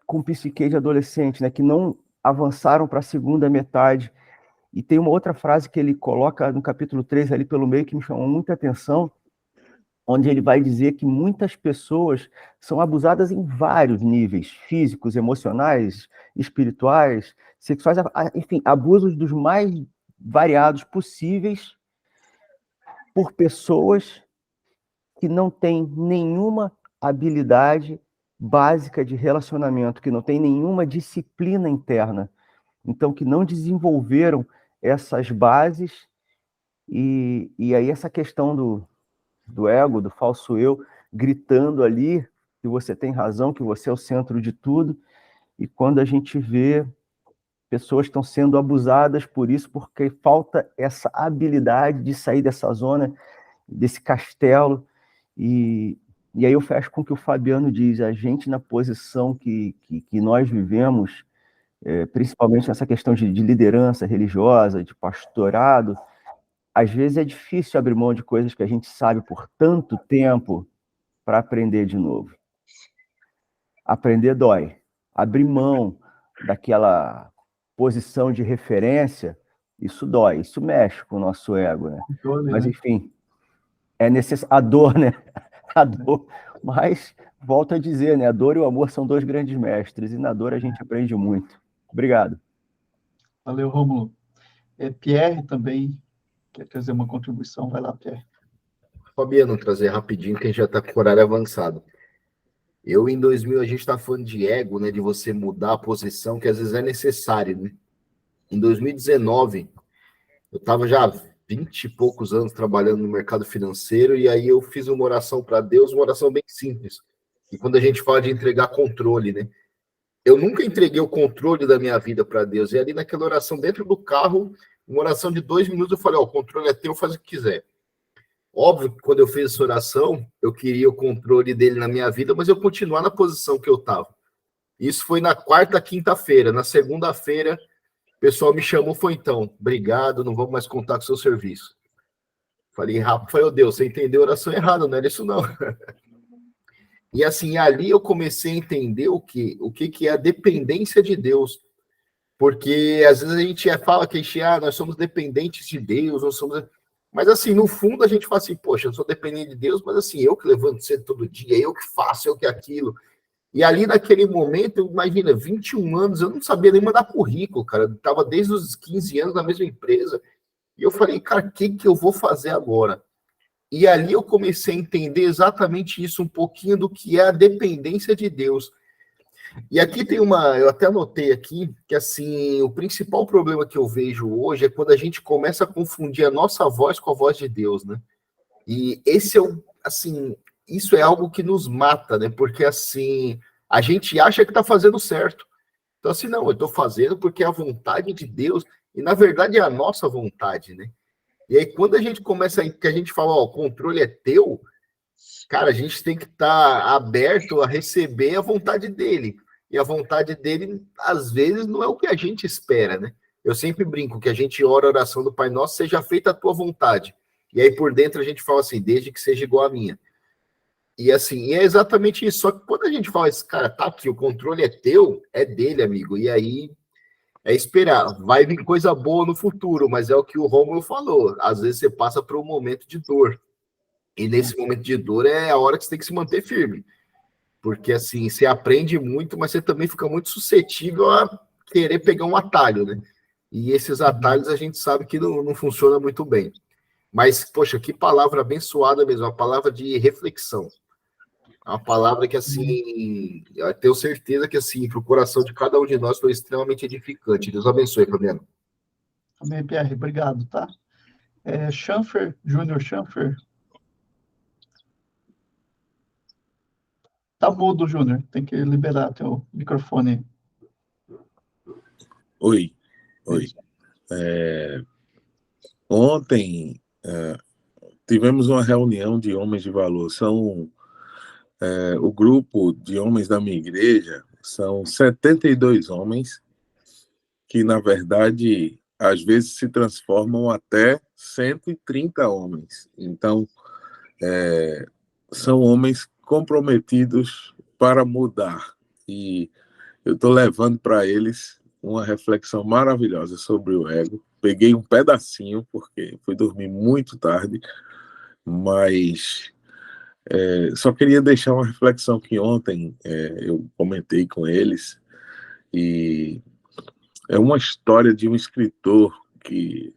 com psique de adolescente, né, que não avançaram para a segunda metade. E tem uma outra frase que ele coloca no capítulo 3, ali pelo meio, que me chamou muita atenção, onde ele vai dizer que muitas pessoas são abusadas em vários níveis, físicos, emocionais, espirituais, sexuais, enfim, abusos dos mais variados possíveis por pessoas que não têm nenhuma habilidade básica de relacionamento, que não têm nenhuma disciplina interna, então que não desenvolveram essas bases, e aí essa questão do ego, do falso eu, gritando ali que você tem razão, que você é o centro de tudo, e quando a gente vê pessoas estão sendo abusadas por isso, porque falta essa habilidade de sair dessa zona, desse castelo, e aí eu fecho com o que o Fabiano diz, a gente na posição que nós vivemos, principalmente nessa questão de liderança religiosa, de pastorado, às vezes é difícil abrir mão de coisas que a gente sabe por tanto tempo para aprender de novo. Aprender dói. Abrir mão daquela posição de referência, isso dói, isso mexe com o nosso ego, né? Mas, enfim, é necessário. A dor, né? A dor. Mas, volto a dizer, né? A dor e o amor são dois grandes mestres, e na dor a gente aprende muito. Obrigado. Valeu, Rômulo. Pierre também quer trazer uma contribuição. Vai lá, Pierre. Fabiano, trazer rapidinho, que a gente já está com o horário avançado. Em 2000, a gente está falando de ego, né? De você mudar a posição, que às vezes é necessário, né? Em 2019, eu estava já 20 e poucos anos trabalhando no mercado financeiro, e aí eu fiz uma oração para Deus, uma oração bem simples. E quando a gente fala de entregar controle, né? Eu nunca entreguei o controle da minha vida para Deus. E ali naquela oração, dentro do carro, uma oração de 2 minutos, eu falei, o controle é teu, faz o que quiser. Óbvio que quando eu fiz essa oração, eu queria o controle dele na minha vida, mas eu continuar na posição que eu estava. Isso foi na quarta, quinta-feira. Na segunda-feira, o pessoal me chamou, foi então, obrigado, não vamos mais contar com o seu serviço. Falei, Rafael, Deus, você entendeu a oração errada, não era isso não. E assim, ali eu comecei a entender o que é a dependência de Deus. Porque às vezes a gente fala que nós somos dependentes de Deus, nós somos... Mas assim, no fundo a gente fala assim, poxa, eu sou dependente de Deus, mas assim, eu que levanto cedo todo dia, eu que faço, eu que aquilo. E ali naquele momento, imagina, 21 anos, eu não sabia nem mandar currículo, cara. Eu estava desde os 15 anos na mesma empresa. E eu falei, cara, o que eu vou fazer agora? E ali eu comecei a entender exatamente isso, um pouquinho do que é a dependência de Deus. E aqui tem eu até anotei aqui, que assim, o principal problema que eu vejo hoje é quando a gente começa a confundir a nossa voz com a voz de Deus, né? E esse é isso é algo que nos mata, né? Porque assim, a gente acha que tá fazendo certo. Então assim, não, eu tô fazendo porque é a vontade de Deus, e na verdade é a nossa vontade, né? E aí, quando a gente começa, que a gente fala, o controle é teu, cara, a gente tem que estar aberto a receber a vontade dele. E a vontade dele, às vezes, não é o que a gente espera, né? Eu sempre brinco que a gente ora a oração do Pai Nosso, seja feita a tua vontade. E aí, por dentro, a gente fala assim, desde que seja igual a minha. E assim, é exatamente isso. Só que quando a gente fala, cara, tá aqui, o controle é teu, é dele, amigo. E aí, é esperar. Vai vir coisa boa no futuro, mas é o que o Rômulo falou. Às vezes você passa por um momento de dor. E nesse momento de dor é a hora que você tem que se manter firme. Porque assim, você aprende muito, mas você também fica muito suscetível a querer pegar um atalho, né? E esses atalhos a gente sabe que não funciona muito bem. Mas, poxa, que palavra abençoada mesmo, uma palavra de reflexão. Uma palavra que, assim, eu tenho certeza que, assim, para o coração de cada um de nós foi extremamente edificante. Deus abençoe, Fabiano. Amém, Pierre. Obrigado, tá? Schanfer, Júnior Schanfer. Tá mudo, Júnior. Tem que liberar teu microfone. Oi. Ontem, tivemos uma reunião de homens de valor. O grupo de homens da minha igreja são 72 homens que, na verdade, às vezes se transformam até 130 homens. Então, são homens comprometidos para mudar. E eu estou levando para eles uma reflexão maravilhosa sobre o ego. Peguei um pedacinho, porque fui dormir muito tarde, mas só queria deixar uma reflexão que ontem eu comentei com eles, e é uma história de um escritor que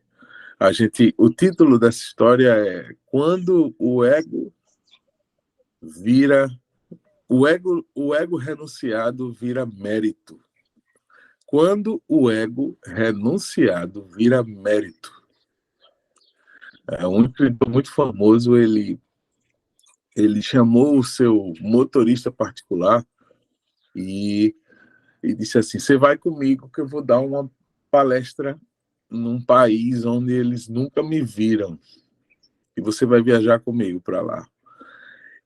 o título dessa história é Quando o ego renunciado vira mérito. Quando o ego renunciado vira mérito. Um escritor muito famoso, ele chamou o seu motorista particular e disse assim: você vai comigo que eu vou dar uma palestra num país onde eles nunca me viram, e você vai viajar comigo para lá.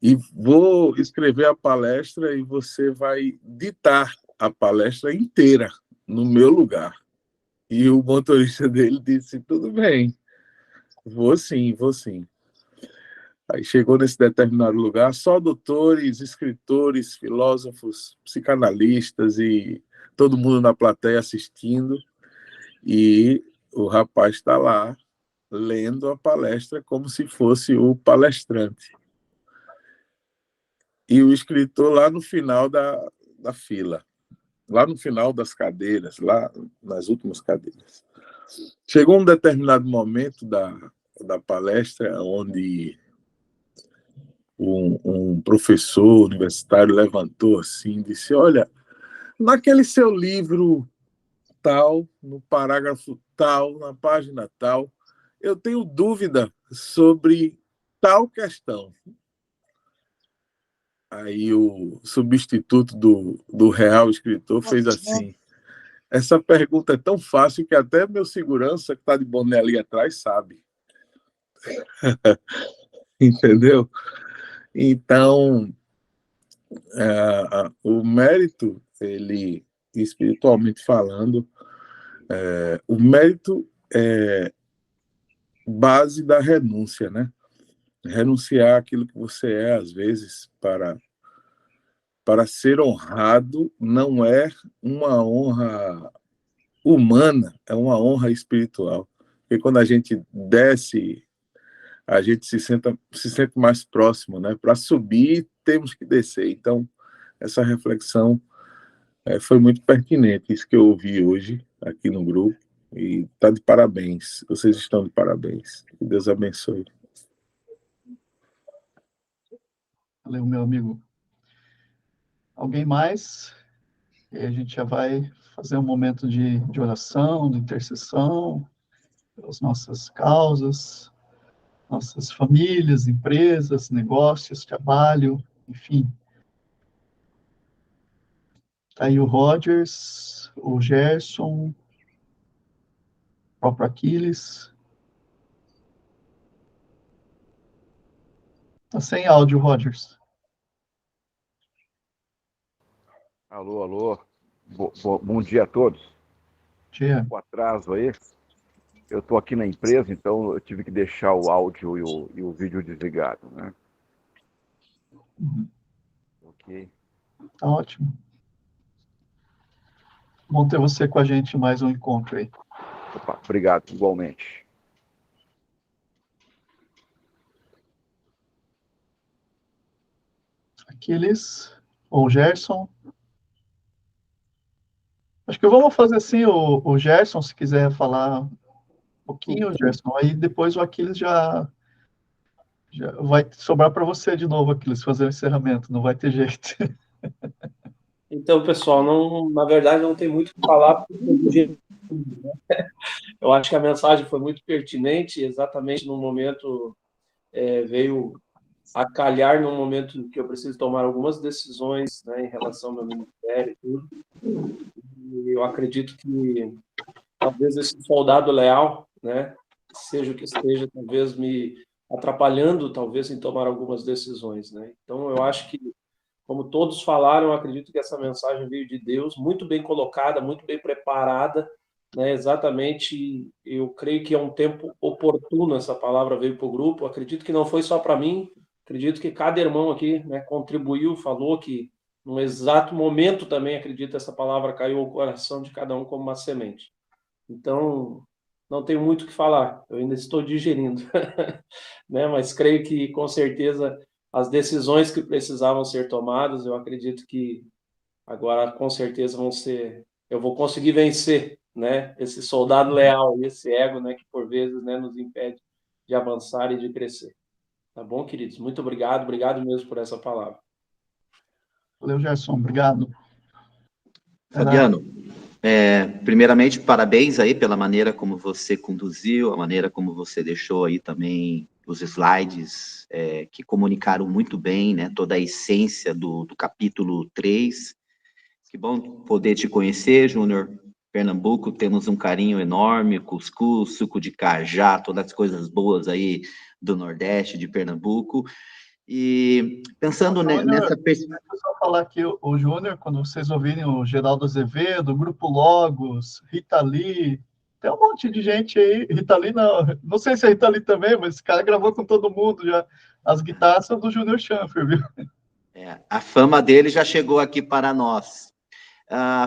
E vou escrever a palestra e você vai ditar a palestra inteira no meu lugar. E o motorista dele disse: tudo bem, vou sim. Aí chegou nesse determinado lugar, só doutores, escritores, filósofos, psicanalistas e todo mundo na plateia assistindo. E o rapaz está lá lendo a palestra como se fosse o palestrante. E o escritor lá no final da fila, lá no final das cadeiras, lá nas últimas cadeiras. Chegou um determinado momento da palestra onde um professor universitário levantou assim e disse: olha, naquele seu livro tal, no parágrafo tal, na página tal, eu tenho dúvida sobre tal questão. Aí o substituto do real escritor fez assim: essa pergunta é tão fácil que até meu segurança, que está de boné ali atrás, sabe. Entendeu? Então, o mérito, ele, espiritualmente falando, o mérito é base da renúncia, né? Renunciar àquilo que você é, às vezes, para ser honrado, não é uma honra humana, é uma honra espiritual. Porque quando a gente desce, a gente se sente mais próximo, né? Para subir, temos que descer. Então, essa reflexão foi muito pertinente, isso que eu ouvi hoje aqui no grupo, e está de parabéns. Vocês estão de parabéns. Que Deus abençoe. Valeu, meu amigo. Alguém mais? E a gente já vai fazer um momento de oração, de intercessão, pelas nossas causas, nossas famílias, empresas, negócios, trabalho, enfim. Está aí o Rogers, o Gerson, o próprio Aquiles. Está sem áudio, Rogers. Alô. Bom dia a todos. Dia. O atraso aí. Eu estou aqui na empresa, então eu tive que deixar o áudio e o vídeo desligado, né? Ok. Tá ótimo. Bom ter você com a gente em mais um encontro aí. Opa, obrigado, igualmente. Aquiles, ou Gerson. Acho que vamos fazer assim, o Gerson, se quiser falar um pouquinho, Gerson, aí depois o Aquiles já vai sobrar para você de novo, Aquiles, fazer o encerramento, não vai ter jeito. Então, pessoal, na verdade não tem muito o que falar, porque eu acho que a mensagem foi muito pertinente, exatamente no momento, veio a calhar num momento que eu preciso tomar algumas decisões, né, em relação ao meu ministério e tudo. E eu acredito que talvez esse soldado leal, né, seja o que esteja, talvez me atrapalhando, talvez, em tomar algumas decisões, né? Então, eu acho que, como todos falaram, eu acredito que essa mensagem veio de Deus, muito bem colocada, muito bem preparada, né? Exatamente, eu creio que é um tempo oportuno essa palavra veio para o grupo, acredito que não foi só para mim, acredito que cada irmão aqui, né, contribuiu, falou que no exato momento também, acredito, essa palavra caiu ao coração de cada um como uma semente. Então, não tenho muito o que falar, eu ainda estou digerindo, né? Mas creio que, com certeza, as decisões que precisavam ser tomadas, eu acredito que agora, com certeza, vão ser... Eu vou conseguir vencer, né? Esse soldado leal, esse ego, né? Que, por vezes, né, nos impede de avançar e de crescer. Tá bom, queridos? Muito obrigado, obrigado mesmo por essa palavra. Valeu, Gerson, obrigado. Fabiano, primeiramente, parabéns aí pela maneira como você conduziu, a maneira como você deixou aí também os slides que comunicaram muito bem, né, toda a essência do capítulo 3. Que bom poder te conhecer, Júnior. Pernambuco, temos um carinho enorme, cuscuz, suco de cajá, todas as coisas boas aí do Nordeste, de Pernambuco. E pensando nessa... Deixa eu só falar aqui, o Júnior, quando vocês ouvirem o Geraldo Azevedo, o Grupo Logos, Rita Lee, tem um monte de gente aí. Rita Lee, não sei se é Rita Lee também, mas esse cara gravou com todo mundo já. As guitarras são do Júnior Schanfer, viu? A fama dele já chegou aqui para nós.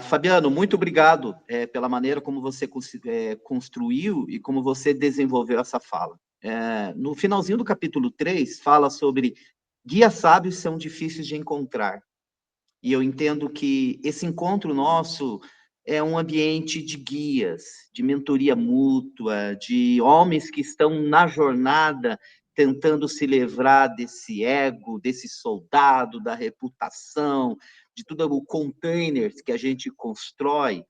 Fabiano, muito obrigado pela maneira como você construiu e como você desenvolveu essa fala. No finalzinho do capítulo 3, fala sobre guias sábios são difíceis de encontrar. E eu entendo que esse encontro nosso é um ambiente de guias, de mentoria mútua, de homens que estão na jornada tentando se livrar desse ego, desse soldado, da reputação, de todo o container que a gente constrói.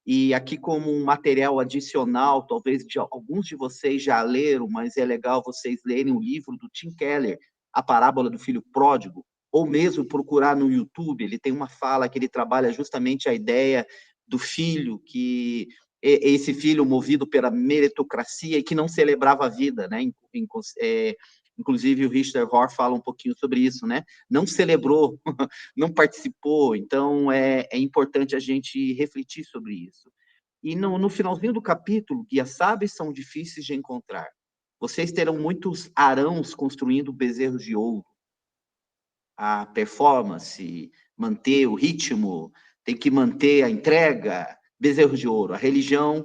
E aqui, como um material adicional, talvez alguns de vocês já leram, mas é legal vocês lerem o livro do Tim Keller, A Parábola do Filho Pródigo, ou mesmo procurar no YouTube. Ele tem uma fala que ele trabalha justamente a ideia do filho, que esse filho movido pela meritocracia e que não celebrava a vida, né? Inclusive, o Richard Rohr fala um pouquinho sobre isso, né? Não celebrou, não participou. Então, é importante a gente refletir sobre isso. E no finalzinho do capítulo, guias sábios são difíceis de encontrar. Vocês terão muitos arãos construindo bezerros de ouro. A performance, manter o ritmo, tem que manter a entrega, bezerros de ouro. A religião...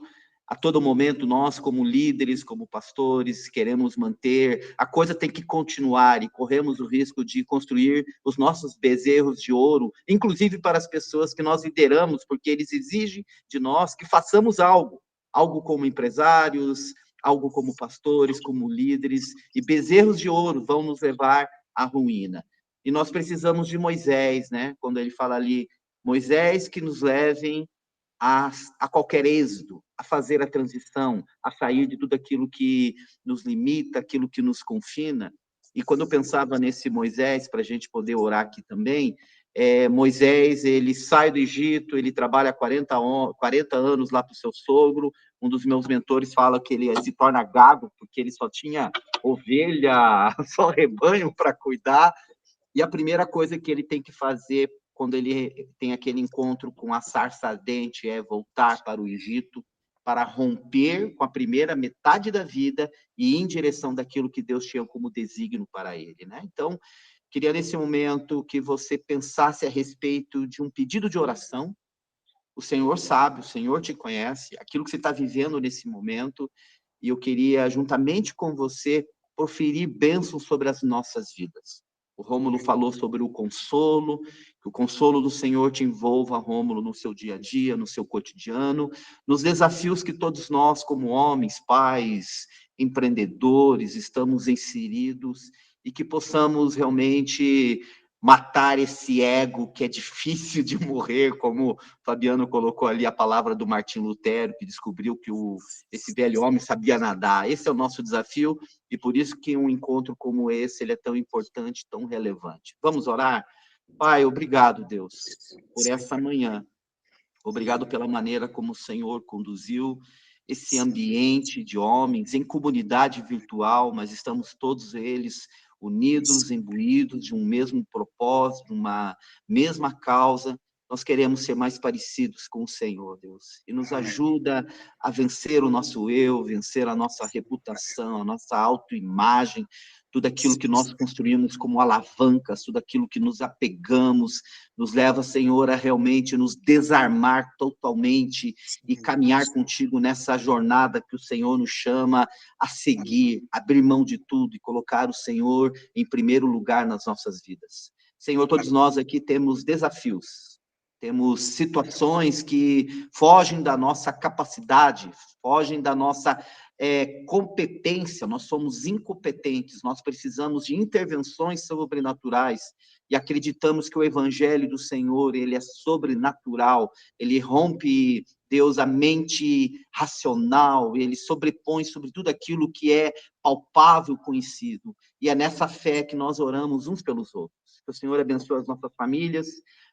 A todo momento, nós, como líderes, como pastores, queremos manter, a coisa tem que continuar e corremos o risco de construir os nossos bezerros de ouro, inclusive para as pessoas que nós lideramos, porque eles exigem de nós que façamos algo como empresários, algo como pastores, como líderes, e bezerros de ouro vão nos levar à ruína. E nós precisamos de Moisés, né? Quando ele fala ali, Moisés que nos levem a qualquer êxodo, a fazer a transição, a sair de tudo aquilo que nos limita, aquilo que nos confina. E quando eu pensava nesse Moisés, para a gente poder orar aqui também, Moisés, ele sai do Egito, ele trabalha 40 anos lá para o seu sogro. Um dos meus mentores fala que ele se torna gado, porque ele só tinha ovelha, só rebanho para cuidar. E a primeira coisa que ele tem que fazer quando ele tem aquele encontro com a sarça ardente, é voltar para o Egito, para romper com a primeira metade da vida e ir em direção daquilo que Deus tinha como desígnio para ele, né? Então, queria nesse momento que você pensasse a respeito de um pedido de oração. O Senhor sabe, o Senhor te conhece, aquilo que você está vivendo nesse momento, e eu queria, juntamente com você, proferir bênçãos sobre as nossas vidas. O Rômulo falou sobre o consolo, que o consolo do Senhor te envolva, Rômulo, no seu dia a dia, no seu cotidiano, nos desafios que todos nós, como homens, pais, empreendedores, estamos inseridos, e que possamos realmente matar esse ego que é difícil de morrer, como o Fabiano colocou ali a palavra do Martim Lutero, que descobriu que esse velho homem sabia nadar. Esse é o nosso desafio, e por isso que um encontro como esse ele é tão importante, tão relevante. Vamos orar? Pai, obrigado, Deus, por essa manhã. Obrigado pela maneira como o Senhor conduziu esse ambiente de homens em comunidade virtual, mas estamos todos eles unidos, imbuídos de um mesmo propósito, de uma mesma causa. Nós queremos ser mais parecidos com o Senhor, Deus. E nos ajuda a vencer o nosso eu, vencer a nossa reputação, a nossa autoimagem, tudo aquilo que nós construímos como alavancas, tudo aquilo que nos apegamos, nos leva, Senhor, a realmente nos desarmar totalmente e caminhar contigo nessa jornada que o Senhor nos chama a seguir, abrir mão de tudo e colocar o Senhor em primeiro lugar nas nossas vidas. Senhor, todos nós aqui temos desafios, temos situações que fogem da nossa capacidade, fogem da nossa competência, nós somos incompetentes, nós precisamos de intervenções sobrenaturais e acreditamos que o Evangelho do Senhor, ele é sobrenatural, ele rompe, Deus, a mente racional, ele sobrepõe sobre tudo aquilo que é palpável, conhecido, e é nessa fé que nós oramos uns pelos outros. Que o Senhor abençoe as nossas famílias,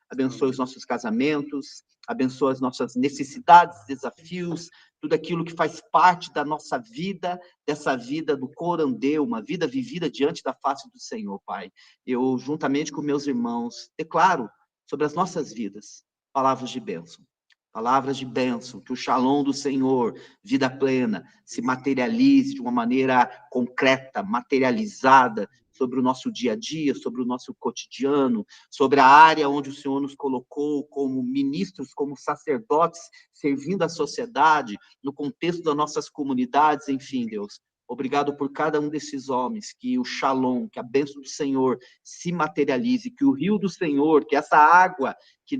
abençoe os nossos casamentos, abençoe as nossas necessidades, desafios, tudo aquilo que faz parte da nossa vida, dessa vida do corandeu, uma vida vivida diante da face do Senhor, Pai. Eu, juntamente com meus irmãos, declaro sobre as nossas vidas palavras de bênção. Palavras de bênção, que o shalom do Senhor, vida plena, se materialize de uma maneira concreta, materializada, sobre o nosso dia a dia, sobre o nosso cotidiano, sobre a área onde o Senhor nos colocou como ministros, como sacerdotes, servindo a sociedade, no contexto das nossas comunidades, enfim, Deus. Obrigado por cada um desses homens, que o shalom, que a bênção do Senhor se materialize, que o rio do Senhor, que essa água que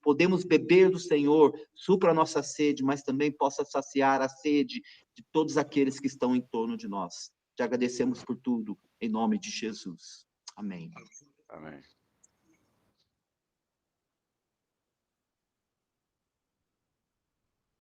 podemos beber do Senhor, supra a nossa sede, mas também possa saciar a sede de todos aqueles que estão em torno de nós. Te agradecemos por tudo, em nome de Jesus. Amém. Amém.